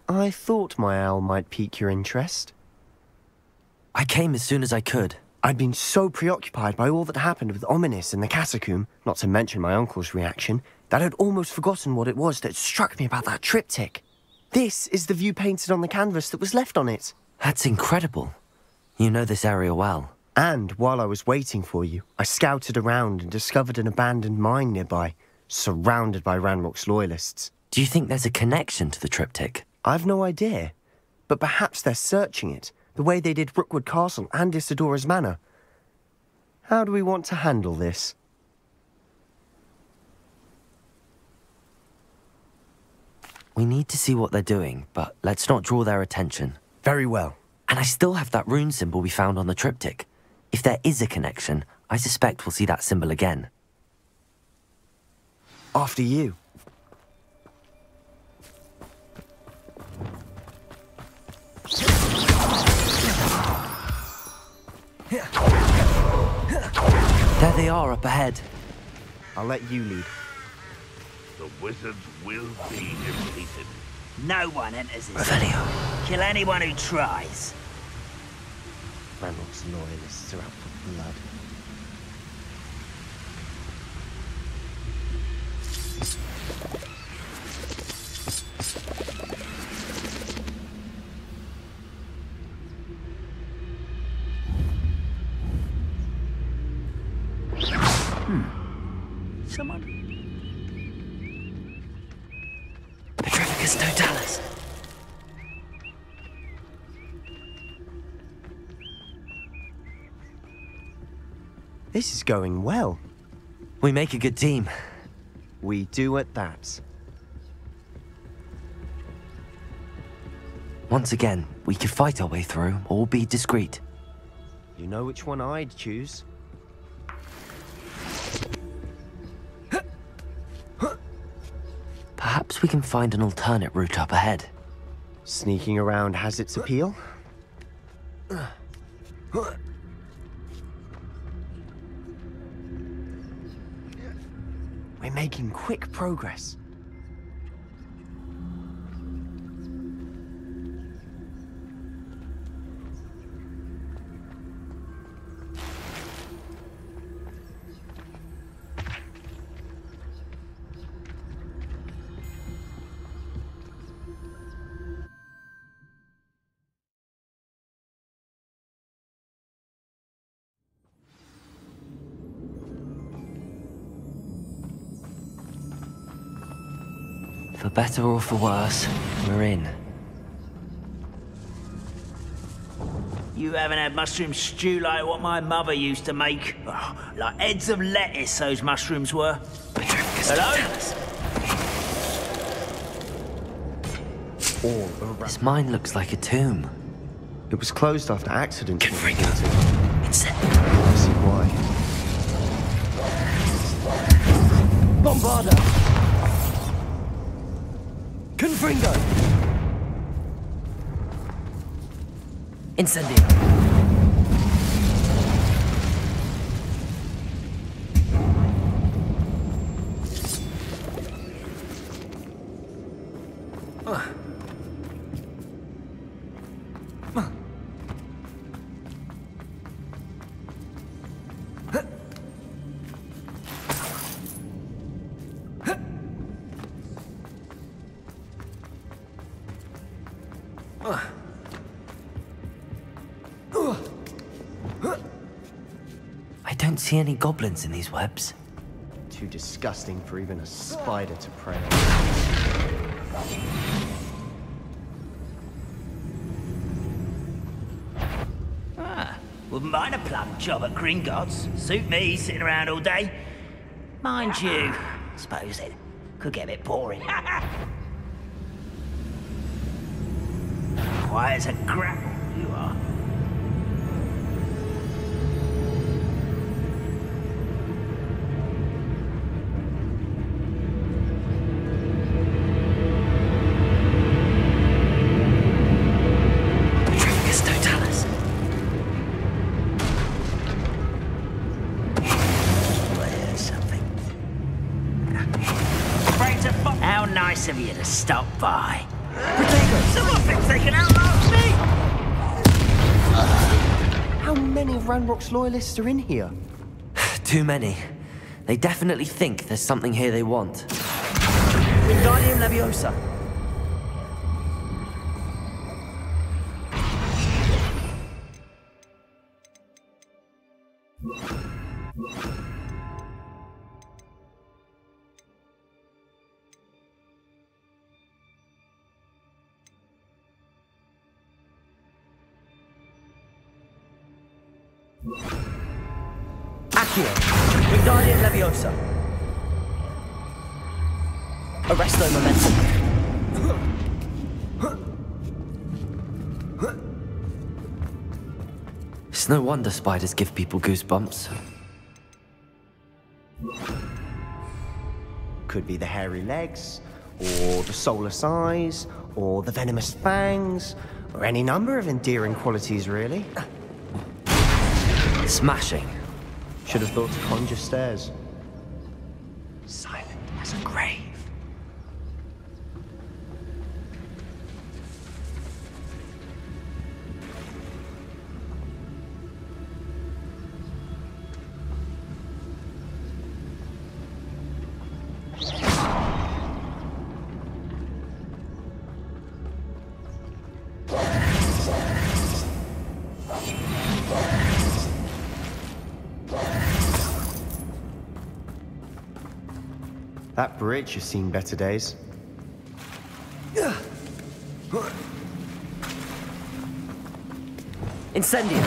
I thought my owl might pique your interest. I came as soon as I could. I'd been so preoccupied by all that happened with Ominis and the catacomb, not to mention my uncle's reaction, that I'd almost forgotten what it was that struck me about that triptych. This is the view painted on the canvas that was left on it. That's incredible. You know this area well. And while I was waiting for you, I scouted around and discovered an abandoned mine nearby, surrounded by Ranrock's loyalists. Do you think there's a connection to the triptych? I've no idea, but perhaps they're searching it, the way they did Rookwood Castle and Isidora's Manor. How do we want to handle this? We need to see what they're doing, but let's not draw their attention. Very well. And I still have that rune symbol we found on the triptych. If there is a connection, I suspect we'll see that symbol again. After you. There they are up ahead. I'll let you lead. The wizards will be defeated. No one enters this. Revelio. Kill anyone who tries. Ranrock's loyalists are out for blood. Someone. Petrificus totalis. This is going well. We make a good team. We do at that. Once again, we could fight our way through, or be discreet. You know which one I'd choose. Perhaps we can find an alternate route up ahead. Sneaking around has its appeal. We're making quick progress. For better or for worse, we're in. You haven't had mushroom stew like what my mother used to make. Oh, like heads of lettuce, those mushrooms were. Hello? All around. This mine looks like a tomb. It was closed after accidents. Confringo. It's it. I see why. Bombarda! Confringo! Incendio! I don't see any goblins in these webs. Too disgusting for even a spider to prey on. Wouldn't mind a plum job at Gringotts. Suit me, sitting around all day. Mind you, suppose it could get a bit boring. Quiet as a grapple, you are. Petrificus totalis. There's something. How nice of you to stop by. Someone thinks they can outlast me! How many of Ranrock's loyalists are in here? Too many. They definitely think there's something here they want. Wingardium Leviosa. Accio. Wingardium Leviosa. Arresto Momentum. It's no wonder spiders give people goosebumps. Could be the hairy legs, or the soulless eyes, or the venomous fangs, or any number of endearing qualities, really. Smashing. Should have thought to conjure stairs. Silent as a grave. That bridge has seen better days. Incendium.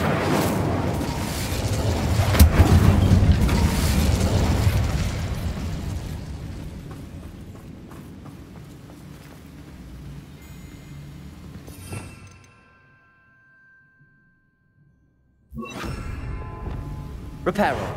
Reparo.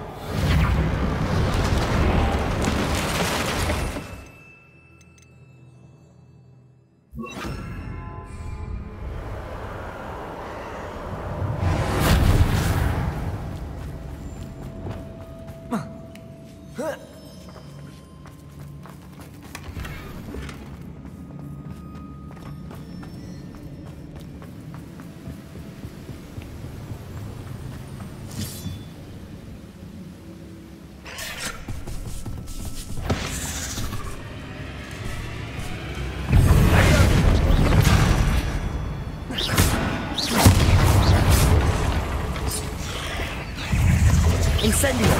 Incendio!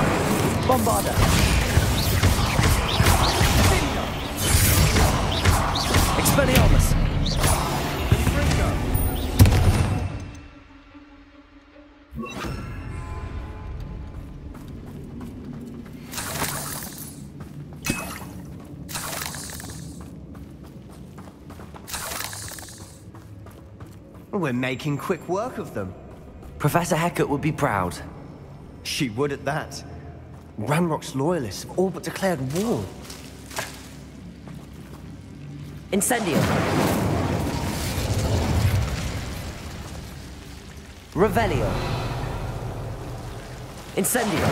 Bombarda! Expelliarmus! We're making quick work of them. Professor Hecat would be proud. She would at that. Ranrock's loyalists have all but declared war. Incendio! Revelio! Incendio!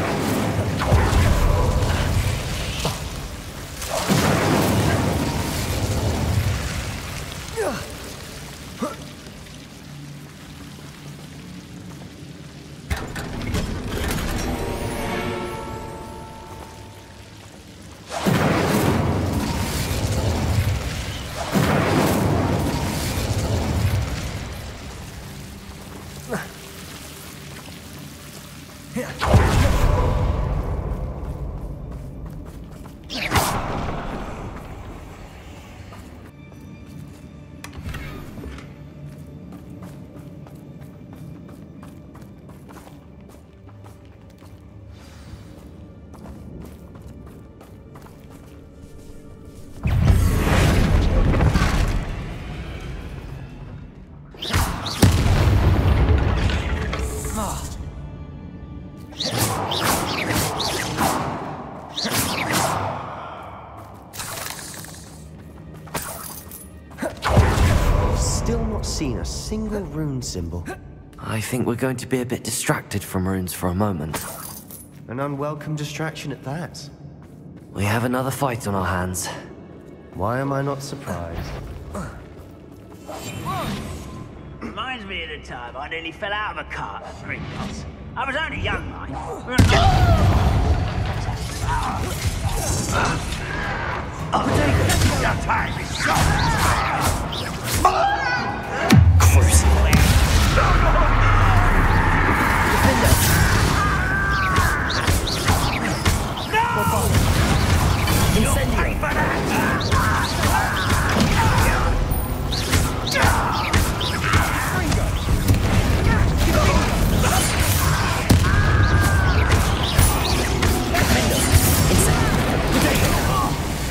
Still not seen a single rune symbol. I think we're going to be a bit distracted from runes for a moment. An unwelcome distraction at that. We have another fight on our hands. Why am I not surprised? Reminds me of the time I nearly fell out of a cart at Gringotts. I was only young, mind. Your time is short.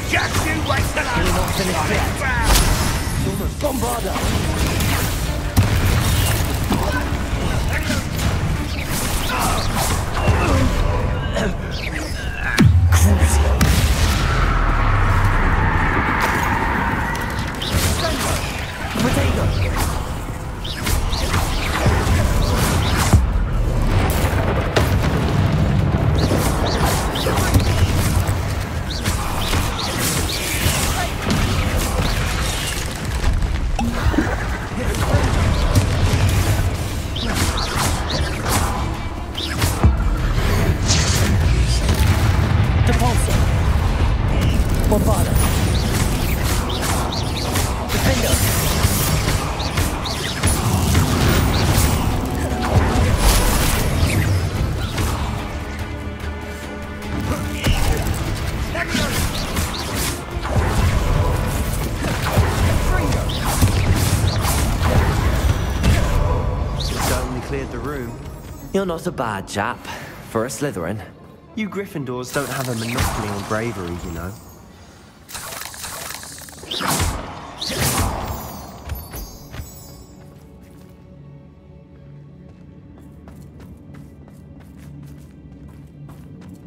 Just you wait till Bombarda! Cleared the room. You're not a bad chap for a Slytherin. You Gryffindors don't have a monopoly on bravery, you know.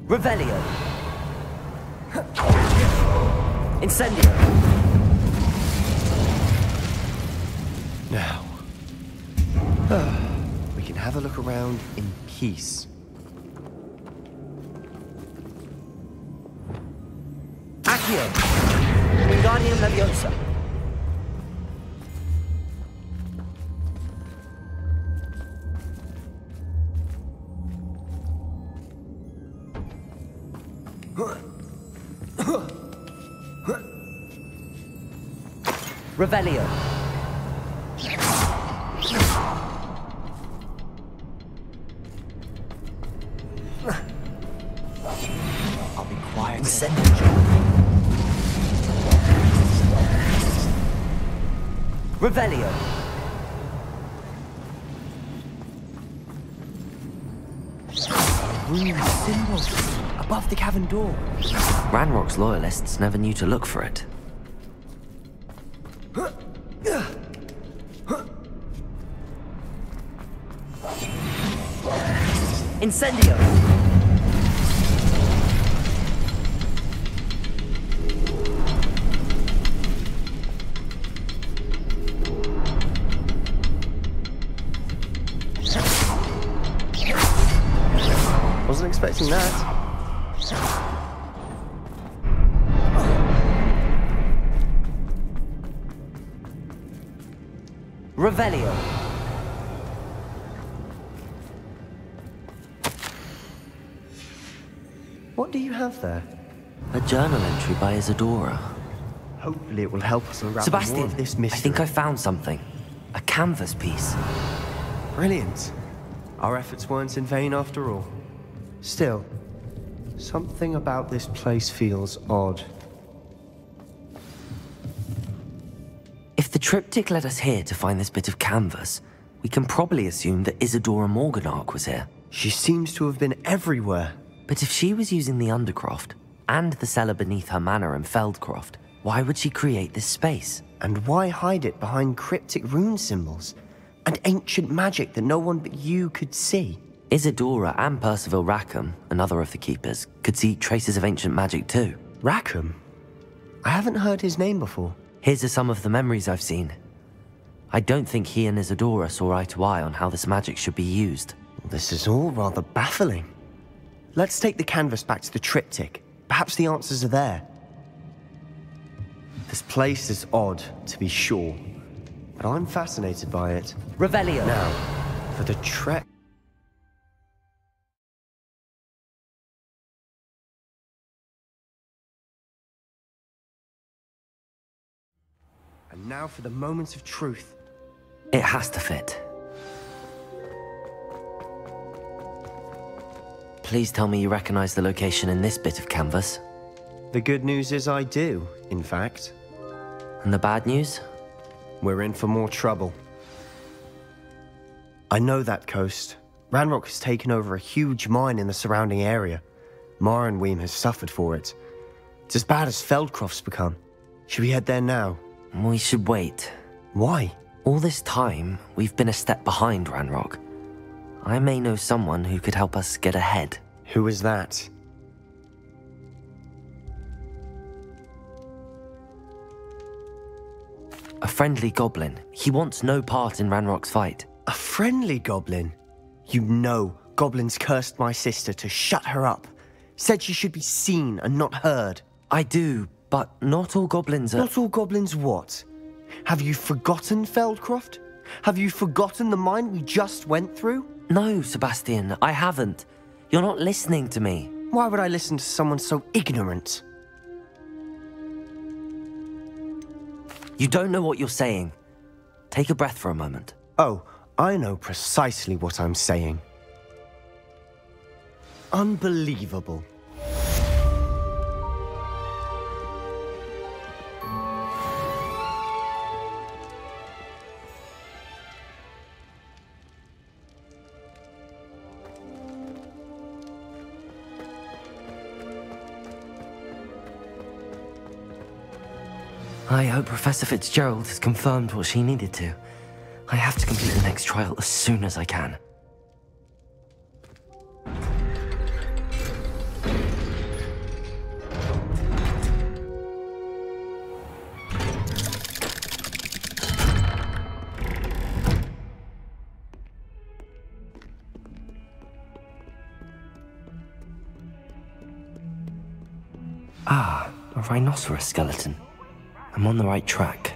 Revelio. Incendio. Now. We can have a look around in peace. Accio. Wingardium Leviosa. Revelio. I'll be quiet. Revelio. Rune symbol above the cavern door. Ranrock's loyalists never knew to look for it. Incendio! Wasn't expecting that. Revelio. What do you have there? A journal entry by Isadora. Hopefully it will help us unravel more Sebastian, of this I mystery. think I found something. A canvas piece. Brilliant. Our efforts weren't in vain after all. Still, something about this place feels odd. If the triptych led us here to find this bit of canvas, we can probably assume that Isadora Morganach was here. She seems to have been everywhere. But if she was using the Undercroft, and the cellar beneath her manor in Feldcroft, why would she create this space? And why hide it behind cryptic rune symbols? And ancient magic that no one but you could see? Isadora and Percival Rackham, another of the Keepers, could see traces of ancient magic too. Rackham? I haven't heard his name before. His are some of the memories I've seen. I don't think he and Isadora saw eye to eye on how this magic should be used. This is all rather baffling. Let's take the canvas back to the triptych. Perhaps the answers are there. This place is odd, to be sure. but I'm fascinated by it. Revelio. Now, for the trek. And now for the moments of truth. It has to fit. Please tell me you recognize the location in this bit of canvas. The good news is I do, in fact. And the bad news? We're in for more trouble. I know that coast. Ranrock has taken over a huge mine in the surrounding area. Marrenweem has suffered for it. It's as bad as Feldcroft's become. Should we head there now? We should wait. Why? All this time, we've been a step behind Ranrock. I may know someone who could help us get ahead. Who is that? A friendly goblin. He wants no part in Ranrock's fight. A friendly goblin? You know, goblins cursed my sister to shut her up. Said she should be seen and not heard. I do, but not all goblins are... Not all goblins what? Have you forgotten Feldcroft? Have you forgotten the mine we just went through? No, Sebastian, I haven't. You're not listening to me. Why would I listen to someone so ignorant? You don't know what you're saying. Take a breath for a moment. Oh, I know precisely what I'm saying. Unbelievable. I hope Professor Fitzgerald has confirmed what she needed to. I have to complete the next trial as soon as I can. Ah, a rhinoceros skeleton. I'm on the right track.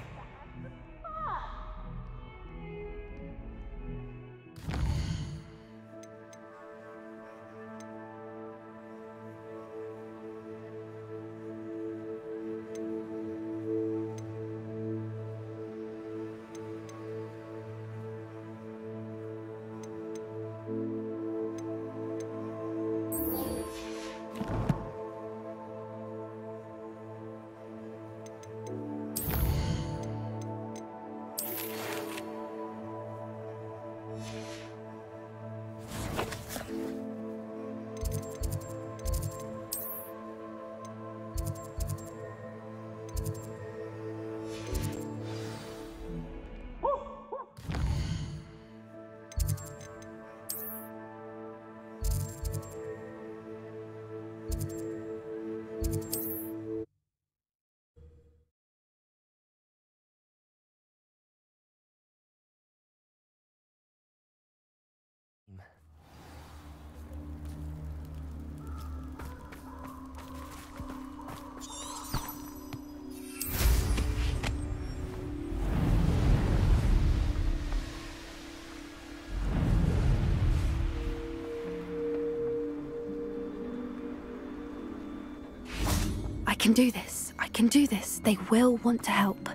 I can do this. I can do this. They will want to help.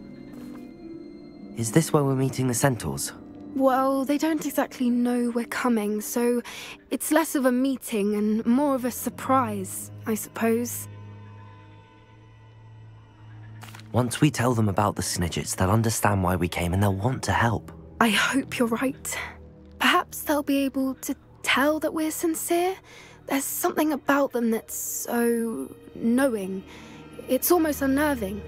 Is this where we're meeting the centaurs? Well, they don't exactly know we're coming, so it's less of a meeting and more of a surprise, I suppose. Once we tell them about the Snidgets, they'll understand why we came and they'll want to help. I hope you're right. Perhaps they'll be able to tell that we're sincere. There's something about them that's so knowing. It's almost unnerving.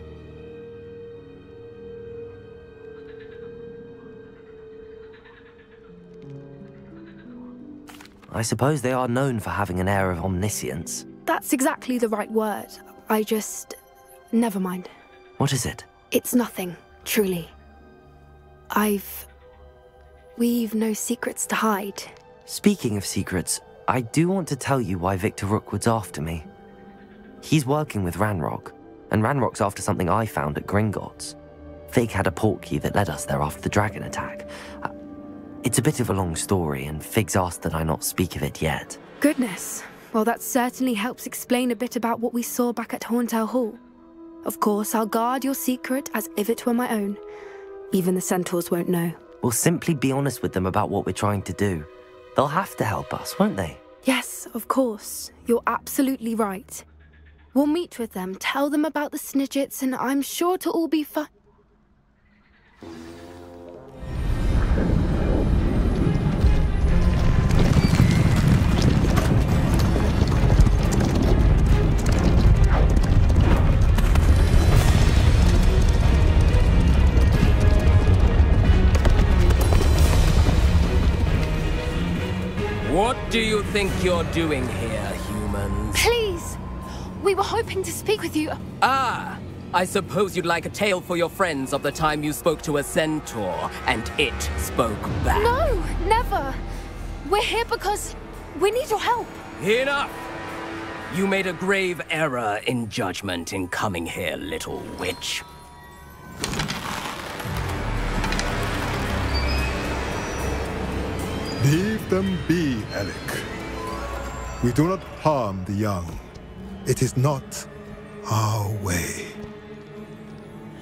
I suppose they are known for having an air of omniscience. That's exactly the right word. I just... never mind. What is it? It's nothing, truly. We've no secrets to hide. Speaking of secrets, I do want to tell you why Victor Rookwood's after me. He's working with Ranrock, and Ranrock's after something I found at Gringotts. Fig had a portkey that led us there after the dragon attack. It's a bit of a long story, and Fig's asked that I not speak of it yet. Goodness. Well, that certainly helps explain a bit about what we saw back at Horntail Hall. Of course, I'll guard your secret as if it were my own. Even the centaurs won't know. We'll simply be honest with them about what we're trying to do. They'll have to help us, won't they? Yes, of course. You're absolutely right. We'll meet with them, tell them about the Snidgets, and I'm sure to all be fine. What do you think you're doing here, humans? Please! We were hoping to speak with you. Ah! I suppose you'd like a tale for your friends of the time you spoke to a centaur, and it spoke back. No, never! We're here because we need your help. Enough! You made a grave error in judgment in coming here, little witch. Leave them be, Alec. We do not harm the young. It is not our way.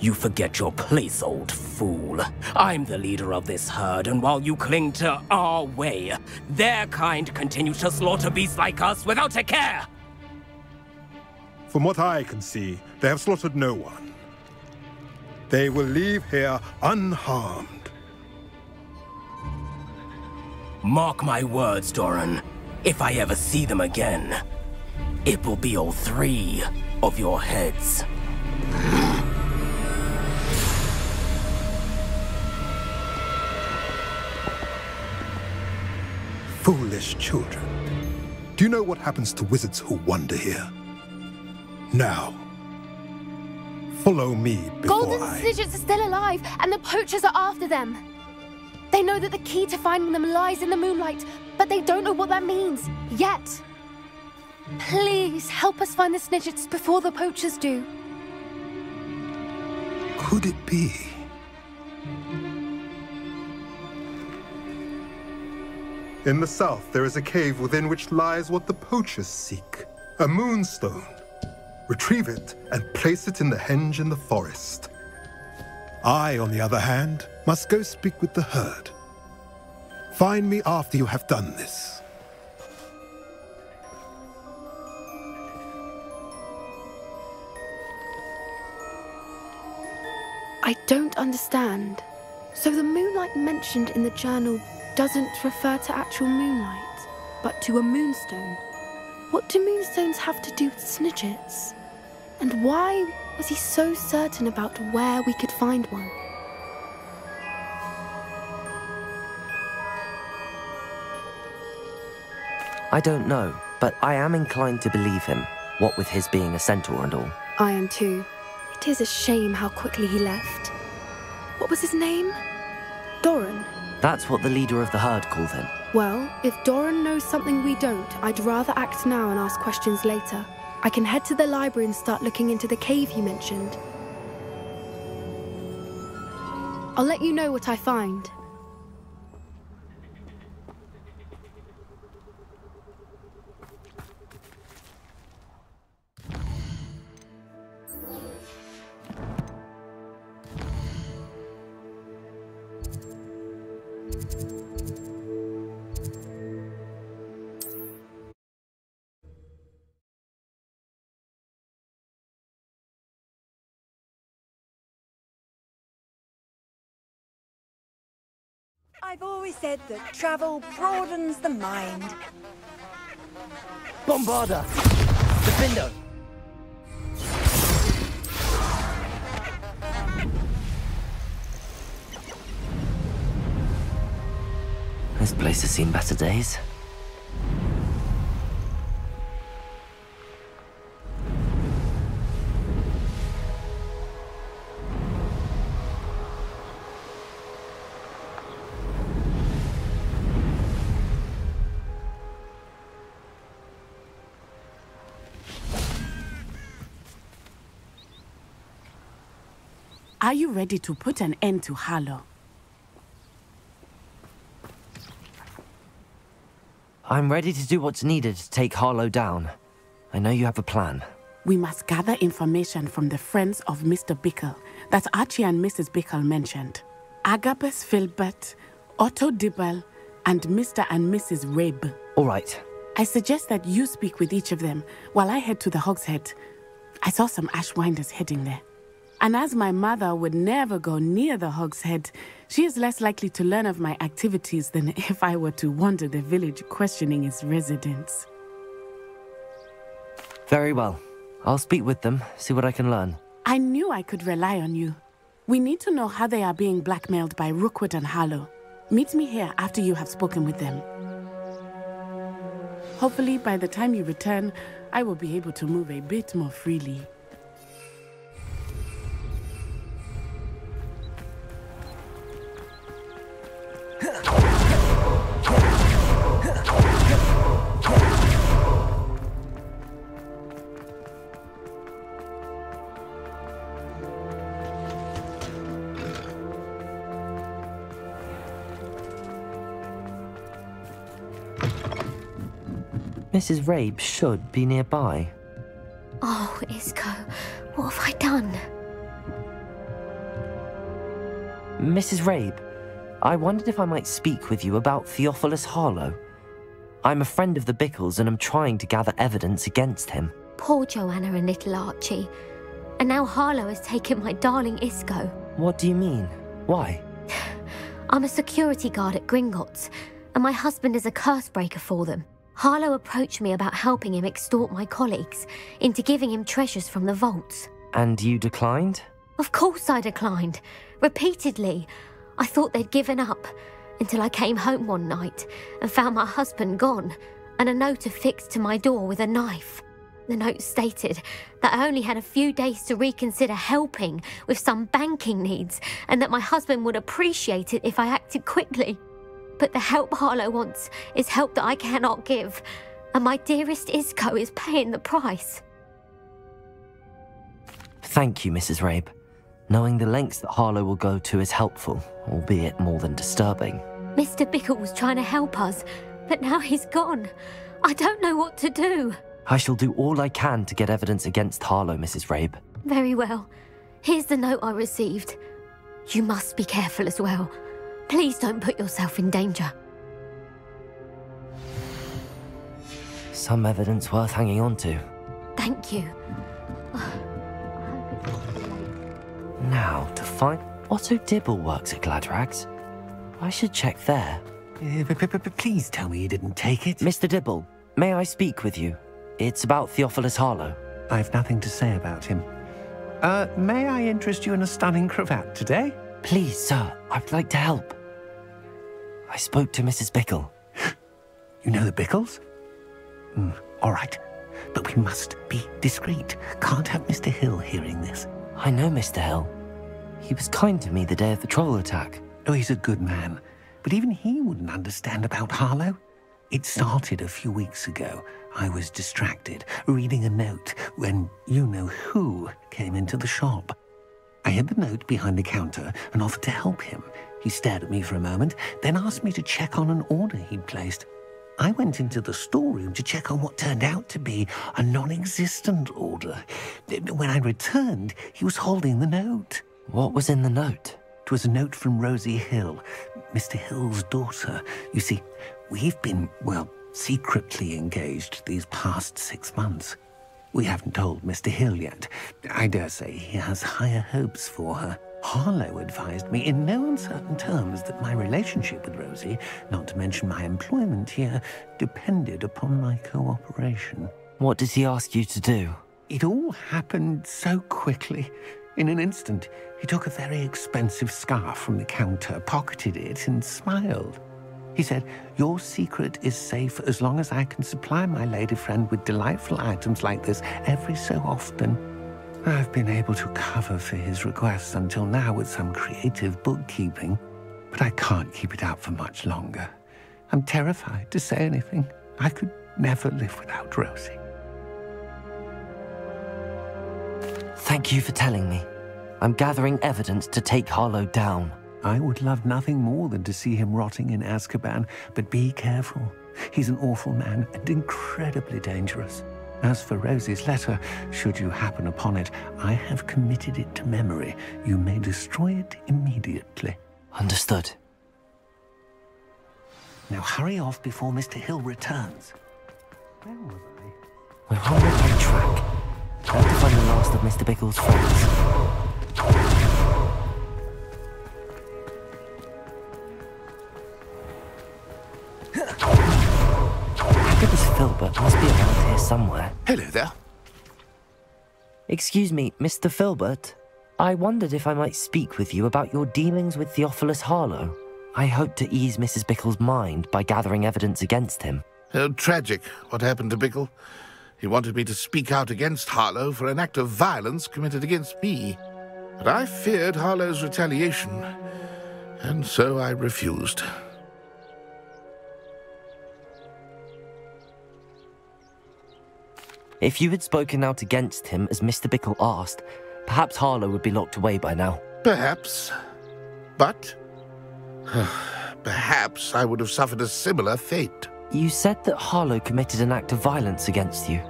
You forget your place, old fool. I'm the leader of this herd, and while you cling to our way, their kind continue to slaughter beasts like us without a care! From what I can see, they have slaughtered no one. They will leave here unharmed. Mark my words, Doran. If I ever see them again, it will be all 3 of your heads. Foolish children. Do you know what happens to wizards who wander here? Now, follow me before Golden Snidgets are still alive, and the poachers are after them. They know that the key to finding them lies in the moonlight, but they don't know what that means, yet. Please, help us find the Snidgets before the poachers do. Could it be? In the south, there is a cave within which lies what the poachers seek. A moonstone. Retrieve it and place it in the henge in the forest. I, on the other hand, must go speak with the herd. Find me after you have done this. I don't understand. So the moonlight mentioned in the journal doesn't refer to actual moonlight, but to a moonstone. What do moonstones have to do with Snidgets? And why was he so certain about where we could find one? I don't know, but I am inclined to believe him, what with his being a centaur and all. I am too. It is a shame how quickly he left. What was his name? Doran. That's what the leader of the herd called him. Well, if Doran knows something we don't, I'd rather act now and ask questions later. I can head to the library and start looking into the cave you mentioned. I'll let you know what I find. I've always said that travel broadens the mind. Bombarda! Defender! This place has seen better days. Are you ready to put an end to Harlow? I'm ready to do what's needed to take Harlow down. I know you have a plan. We must gather information from the friends of Mr. Bickle that Archie and Mrs. Bickle mentioned. Agabus Filbert, Otto Dibble, and Mr. and Mrs. Rabe. All right. I suggest that you speak with each of them while I head to the Hogshead. I saw some Ashwinders heading there. And as my mother would never go near the Hogshead, she is less likely to learn of my activities than if I were to wander the village questioning its residents. Very well. I'll speak with them, see what I can learn. I knew I could rely on you. We need to know how they are being blackmailed by Rookwood and Harlow. Meet me here after you have spoken with them. Hopefully, by the time you return, I will be able to move a bit more freely. Mrs. Rabe should be nearby. Oh, Isco, what have I done? Mrs. Rabe, I wondered if I might speak with you about Theophilus Harlow. I'm a friend of the Bickles and I'm trying to gather evidence against him. Poor Joanna and little Archie. And now Harlow has taken my darling Isco. What do you mean? Why? I'm a security guard at Gringotts, and my husband is a curse breaker for them. Harlow approached me about helping him extort my colleagues into giving him treasures from the vaults. And you declined? Of course I declined. Repeatedly. I thought they'd given up, until I came home one night and found my husband gone, and a note affixed to my door with a knife. The note stated that I only had a few days to reconsider helping with some banking needs, and that my husband would appreciate it if I acted quickly. But the help Harlow wants is help that I cannot give, and my dearest Isco is paying the price. Thank you, Mrs. Rabe. Knowing the lengths that Harlow will go to is helpful, albeit more than disturbing. Mr. Bickle was trying to help us, but now he's gone. I don't know what to do. I shall do all I can to get evidence against Harlow, Mrs. Rabe. Very well. Here's the note I received. You must be careful as well. Please don't put yourself in danger. Some evidence worth hanging on to. Thank you. Now, to find... Otto Dibble works at Gladrags. I should check there. Please tell me you didn't take it. Mr. Dibble, may I speak with you? It's about Theophilus Harlow. I've nothing to say about him. May I interest you in a stunning cravat today? Please, sir, I'd like to help. I spoke to Mrs. Bickle. You know the Bickles? All right. But we must be discreet. Can't have Mr. Hill hearing this. I know Mr. Hill. He was kind to me the day of the troll attack. Oh, he's a good man. But even he wouldn't understand about Harlow. It started a few weeks ago. I was distracted, reading a note, when you-know-who came into the shop. I hid the note behind the counter and offered to help him. He stared at me for a moment, then asked me to check on an order he'd placed. I went into the storeroom to check on what turned out to be a non-existent order. When I returned, he was holding the note. What was in the note? It was a note from Rosie Hill, Mr. Hill's daughter. You see, we've been, well, secretly engaged these past 6 months. We haven't told Mr. Hill yet. I dare say he has higher hopes for her. Harlow advised me in no uncertain terms that my relationship with Rosie, not to mention my employment here, depended upon my cooperation. What did he ask you to do? It all happened so quickly. In an instant, he took a very expensive scarf from the counter, pocketed it, and smiled. He said, "Your secret is safe as long as I can supply my lady friend with delightful items like this every so often." I've been able to cover for his requests until now with some creative bookkeeping, but I can't keep it up for much longer. I'm terrified to say anything. I could never live without Rosie. Thank you for telling me. I'm gathering evidence to take Harlow down. I would love nothing more than to see him rotting in Azkaban, but be careful. He's an awful man and incredibly dangerous. As for Rosie's letter, should you happen upon it, I have committed it to memory. You may destroy it immediately. Understood. Now hurry off before Mr. Hill returns. Where was I? We're on the right track. Time to find the last of Mr. Bickle's friends. Agatha's Filbert must be around here somewhere. Hello there. Excuse me, Mr. Filbert. I wondered if I might speak with you about your dealings with Theophilus Harlow. I hope to ease Mrs. Bickle's mind by gathering evidence against him. Oh, tragic what happened to Bickle. He wanted me to speak out against Harlow for an act of violence committed against me. But I feared Harlow's retaliation, and so I refused. If you had spoken out against him as Mr. Bickle asked, perhaps Harlow would be locked away by now. Perhaps. But perhaps I would have suffered a similar fate. You said that Harlow committed an act of violence against you.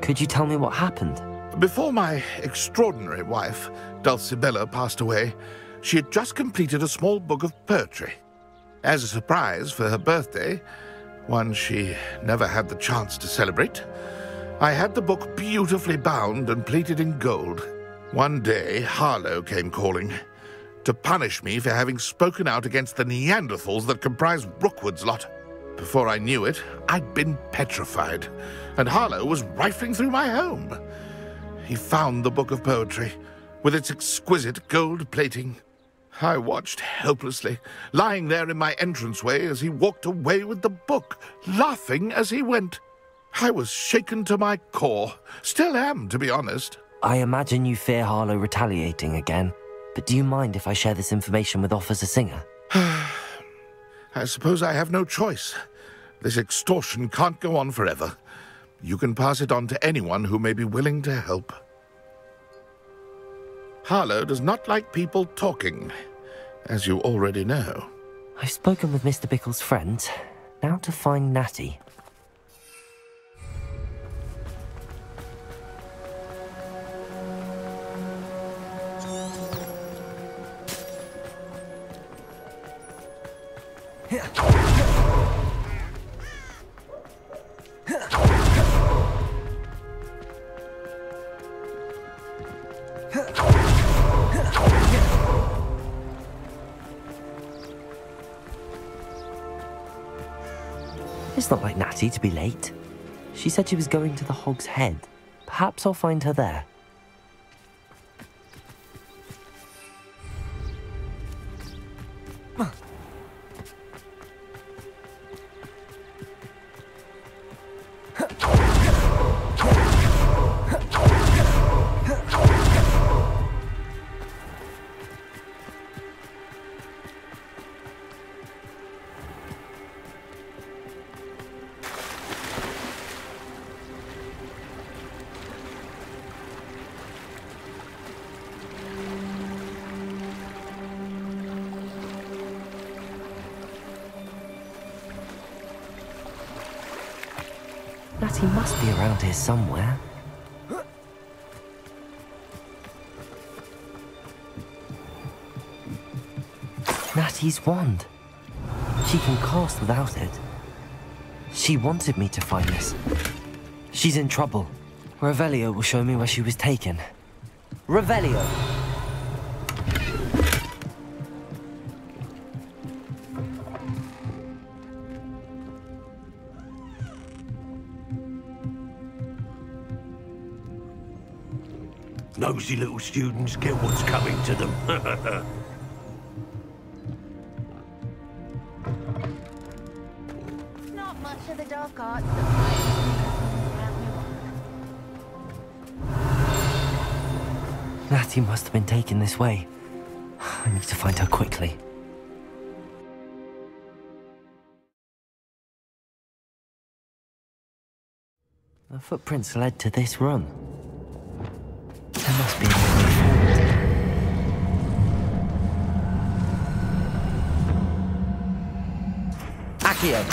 Could you tell me what happened? Before my extraordinary wife, Dulcibella, passed away, she had just completed a small book of poetry. As a surprise for her birthday, one she never had the chance to celebrate, I had the book beautifully bound and plated in gold. One day, Harlow came calling to punish me for having spoken out against the Neanderthals that comprise Rookwood's lot. Before I knew it, I'd been petrified, and Harlow was rifling through my home. He found the book of poetry, with its exquisite gold plating. I watched helplessly, lying there in my entranceway as he walked away with the book, laughing as he went. I was shaken to my core. Still am, to be honest. I imagine you fear Harlow retaliating again, but do you mind if I share this information with Officer Singer? I suppose I have no choice. This extortion can't go on forever. You can pass it on to anyone who may be willing to help. Harlow does not like people talking, as you already know. I've spoken with Mr. Bickle's friends. Now to find Natty. It's not like Natty to be late. She said she was going to the Hog's Head. Perhaps I'll find her there. Natty must be around here somewhere. Natty's wand. She can cast without it. She wanted me to find this. She's in trouble. Revelio will show me where she was taken. Revelio! Nosy little students get what's coming to them. Not much of the dark arts. Natty must have been taken this way. I need to find her quickly. The footprints led to this room. There must be a way forward. Here.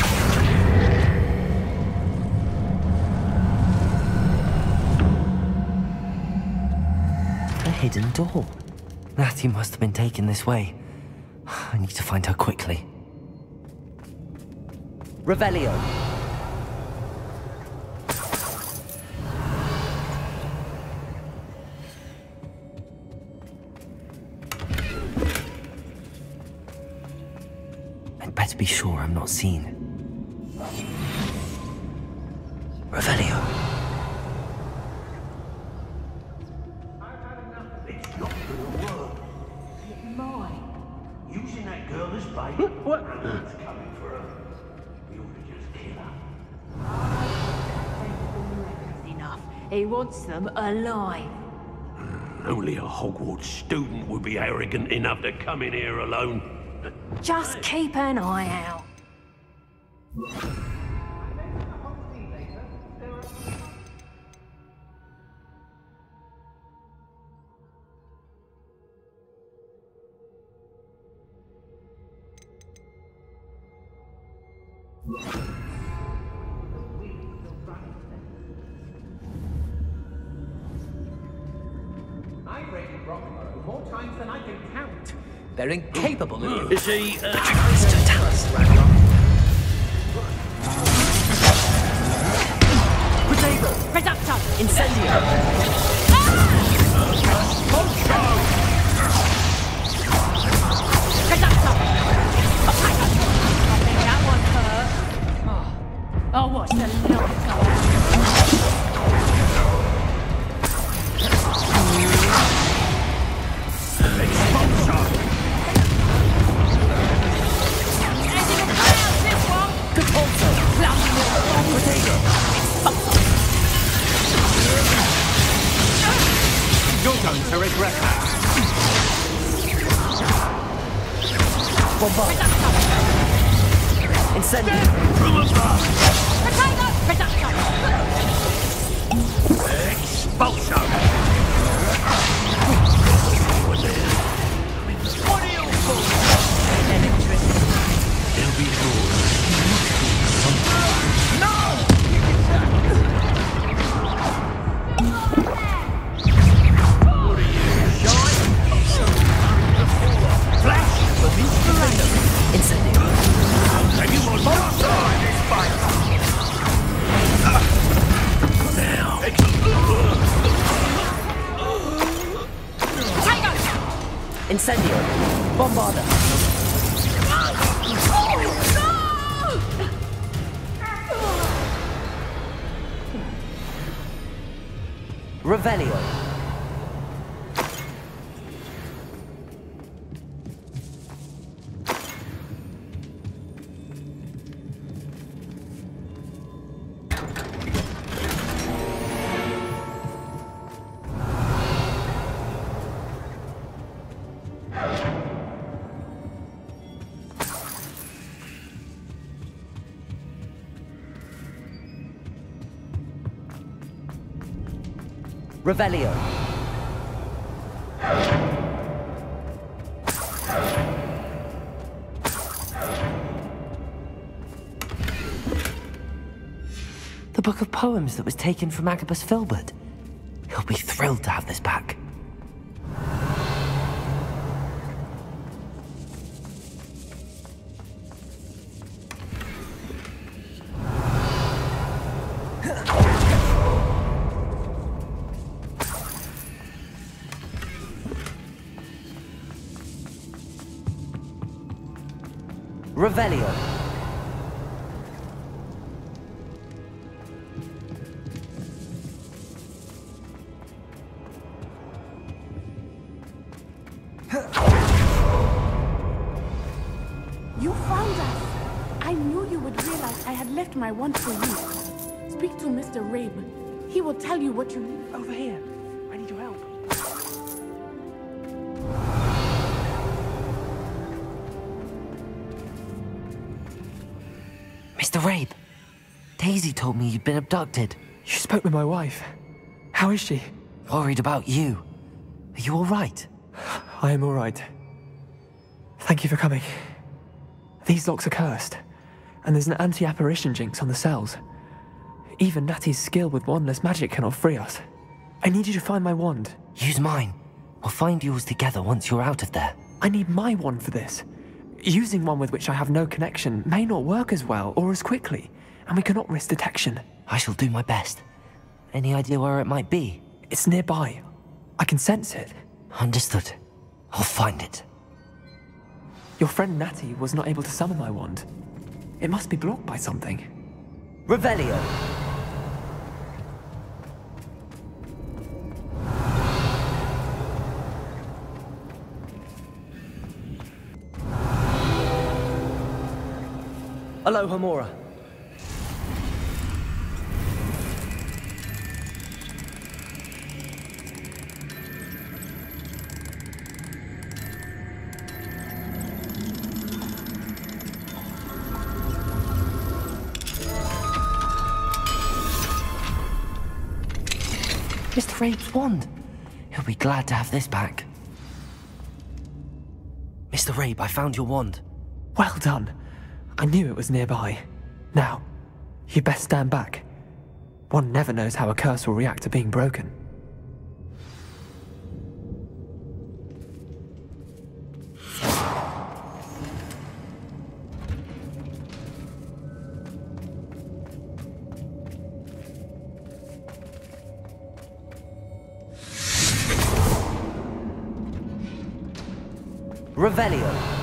A hidden door. Natty must have been taken this way. I need to find her quickly. Revelio. I'd better be sure I'm not seen. Revelio. It's not gonna work. Mine. Using that girl as bait. What? It's coming for her. We ought to just kill her. Enough. He wants them alive. Only a Hogwarts student would be arrogant enough to come in here alone. Just keep an eye out. I've raided Brockenborough more times than I can count. They're incapable of... Is he... Potato! Reductor! Incendio! Reductor! I think that one hurt. Oh, watch the light go out. You're going to regret that. Bombard. Incendio. Potato! Reductor! Expulsion! What are you for? They're interested. They'll be yours. Incendio. And you will not die in this fight! Now. Incendio. Bombarda. Revelio. Revelio. The book of poems that was taken from Agabus Filbert. He'll be thrilled to have this back. Revelio. You found us! I knew you would realize I had left my wand for you. Speak to Mr. Rabe. He will tell you what you need. Over here. I need your help. Mr. Rabe, Daisy told me you'd been abducted. You spoke with my wife. How is she? Worried about you. Are you all right? I am all right. Thank you for coming. These locks are cursed, and there's an anti-apparition jinx on the cells. Even Natty's skill with wandless magic cannot free us. I need you to find my wand. Use mine. We'll find yours together once you're out of there. I need my wand for this. Using one with which I have no connection may not work as well or as quickly, and we cannot risk detection. I shall do my best. Any idea where it might be? It's nearby. I can sense it. Understood. I'll find it. Your friend Natty was not able to summon my wand. It must be blocked by something. Revelio! Hello, Hamura. Mr. Rabe's wand. He'll be glad to have this back. Mr. Rabe, I found your wand. Well done. I knew it was nearby. Now, you best stand back. One never knows how a curse will react to being broken. Revelio.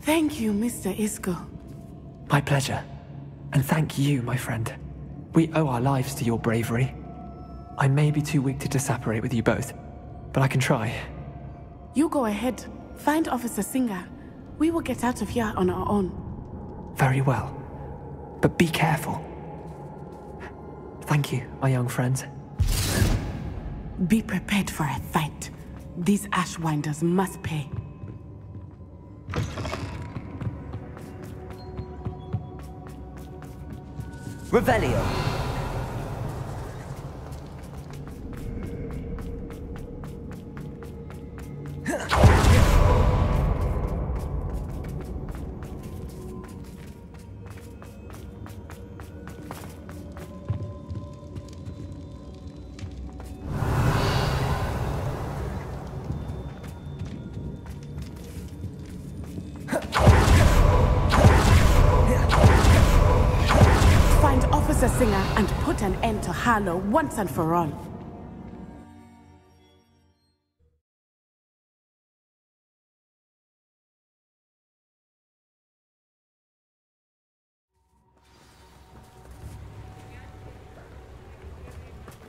Thank you, Mr. Isco. My pleasure. And thank you, my friend. We owe our lives to your bravery. I may be too weak to disapparate with you both, but I can try. You go ahead. Find Officer Singer. We will get out of here on our own. Very well. But be careful. Thank you, my young friends. Be prepared for a fight. These Ashwinders must pay. Revelio. Find Officer Singer and put an end to Harlow once and for all.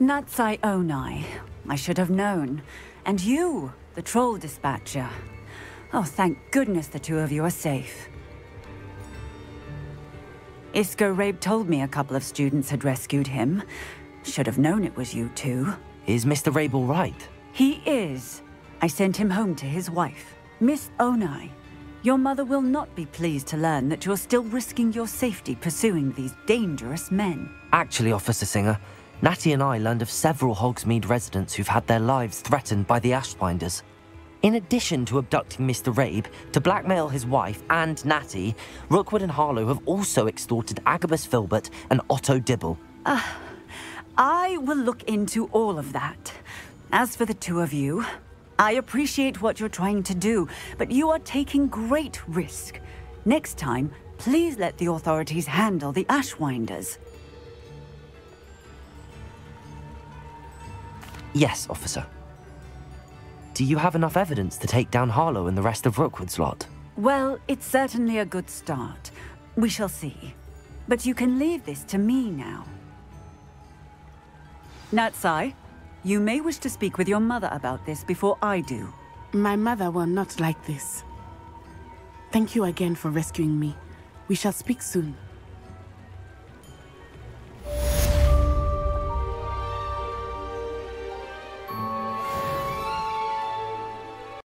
Natsai Onai. I should have known. And you, the troll dispatcher. Oh, thank goodness the two of you are safe. Isco Rabe told me a couple of students had rescued him. Should have known it was you two. Is Mr. Rabe all right? He is. I sent him home to his wife. Miss Onai, your mother will not be pleased to learn that you're still risking your safety pursuing these dangerous men. Actually, Officer Singer, Natty and I learned of several Hogsmeade residents who've had their lives threatened by the Ashwinders. In addition to abducting Mr. Rabe to blackmail his wife and Natty, Rookwood and Harlow have also extorted Agabus Filbert and Otto Dibble. I will look into all of that. As for the two of you, I appreciate what you're trying to do, but you are taking great risk. Next time, please let the authorities handle the Ashwinders. Yes, officer. Do you have enough evidence to take down Harlow and the rest of Rookwood's lot? Well, it's certainly a good start. We shall see. But you can leave this to me now. Natsai, you may wish to speak with your mother about this before I do. My mother will not like this. Thank you again for rescuing me. We shall speak soon.